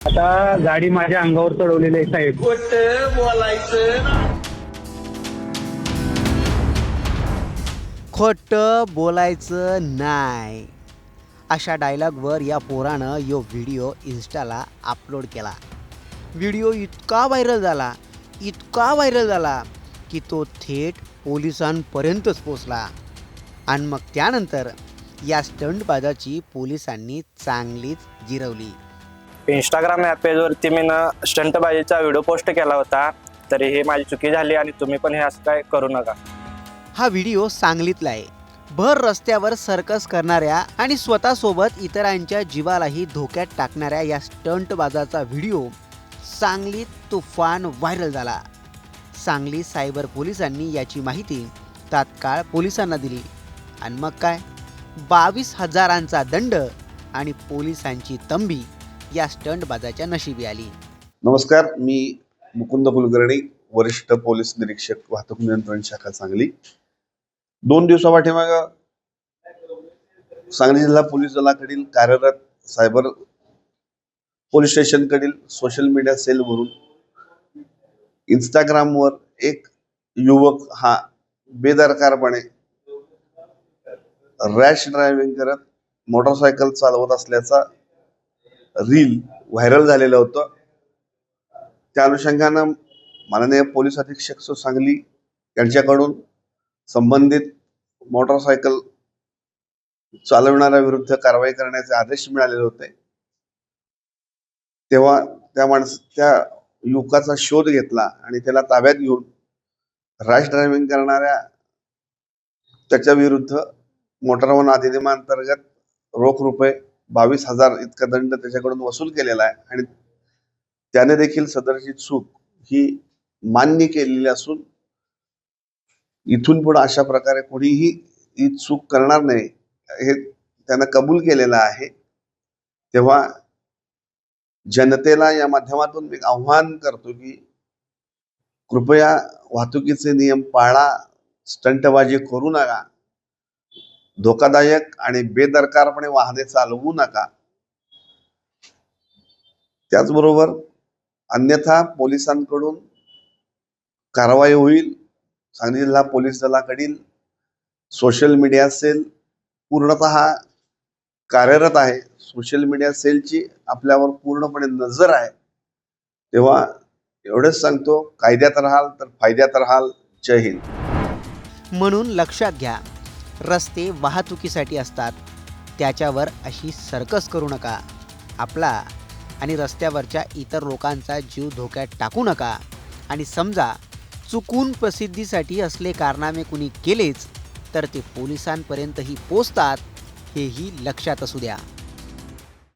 आता गाडी माझ्या अंगावर चढवलेली आहे साहेब. खोटं बोलायचं खोटं बोलायचं नाही अशा डायलॉगवर या पोरानं यो व्हिडिओ इन्स्टाला अपलोड केला. व्हिडिओ इतका व्हायरल झाला की तो थेट पोलिसांपर्यंतच पोचला. आणि मग त्यानंतर या स्टंटबाजाची पोलिसांनी चांगलीच जिरवली. इंस्टाग्राम पेजवरती मी स्टंटबाजीचा व्हिडिओ पोस्ट केला होता. तरी हे माझी चुकी झाली आणि तुम्ही पण हे असं काय करू नका. हा व्हिडिओ सांगलीतला आहे. भर रस्त्यावर सर्कस करणाऱ्या आणि स्वतःसोबत इतरांच्या जीवालाही धोक्यात टाकणाऱ्या या स्टंटबाजाचा व्हिडिओ सांगलीत तुफान व्हायरल झाला. सांगली सायबर पोलिसांनी याची माहिती तात्काळ पोलिसांना दिली आणि मग काय 22,000चा दंड आणि पोलिसांची तंबी या स्टंटबाजाच्या नशिबी आली. नमस्कार, मी मुकुंद कुलकर्णी, वरिष्ठ पोलीस निरीक्षक, वाहतूक नियंत्रण शाखा, सांगली. 2 दिवसापाठीमाग सांगली जिल्हा पोलीस दलाकडील कार्यरत सायबर पोलीस स्टेशनकडील सोशल मीडिया सेलवरून इंस्टाग्रामवर एक युवक हा बेदरकारपणे रॅश ड्रायव्हिंग करत मोटरसायकल चालवत असल्याचा रील व्हायरल झालेलं होतं. त्या अनुषंगानं माननीय पोलीस अधीक्षक सांगली यांच्याकडून संबंधित मोटरसायकल चालवणाऱ्या विरुद्ध कारवाई करण्याचे आदेश मिळालेले होते. तेव्हा त्या युवकाचा शोध घेतला आणि त्याला ताब्यात घेऊन रॅश ड्रायव्हिंग करणाऱ्या त्याच्या विरुद्ध मोटार वाहन अधिनियमांतर्गत रोख रुपये 22,000 इतका दंड त्याच्याकडून वसूल केलेला आहे. आणि त्याने देखील सदरची चूक ही मान्य केलेली असून इथून पुढे अशा प्रकारे कोणीही ही चूक करणार नाही हे त्यानं कबूल केलेलं आहे. तेव्हा जनतेला या माध्यमातून मी आव्हान करतो की कृपया वाहतुकीचे नियम पाळा, स्टंटबाजी करू नका, धोकादायक आणि बेदरकारपणे वाहने चालवू नका. त्याचबरोबर अन्यथा पोलिसांकडून कारवाई होईल. सांगली जिल्हा पोलीस दलाकडील सोशल मीडिया सेल पूर्णतः कार्यरत आहे. सोशल मीडिया सेलची आपल्यावर पूर्णपणे नजर आहे. तेव्हा एवढंच सांगतो, कायद्यात राहाल तर फायद्यात राहाल. जय हिंद. म्हणून लक्षात घ्या, रस्ते वाहतुकीसाठी असतात, त्याच्यावर अशी सर्कस करू नका. आपला आणि रस्त्यावरच्या इतर लोकांचा जीव धोक्यात टाकू नका. आणि समजा चुकून प्रसिद्धीसाठी असले कारनामे कुणी केलेच तर ते पोलिसांपर्यंतही पोचतात, हेही लक्षात असू द्या.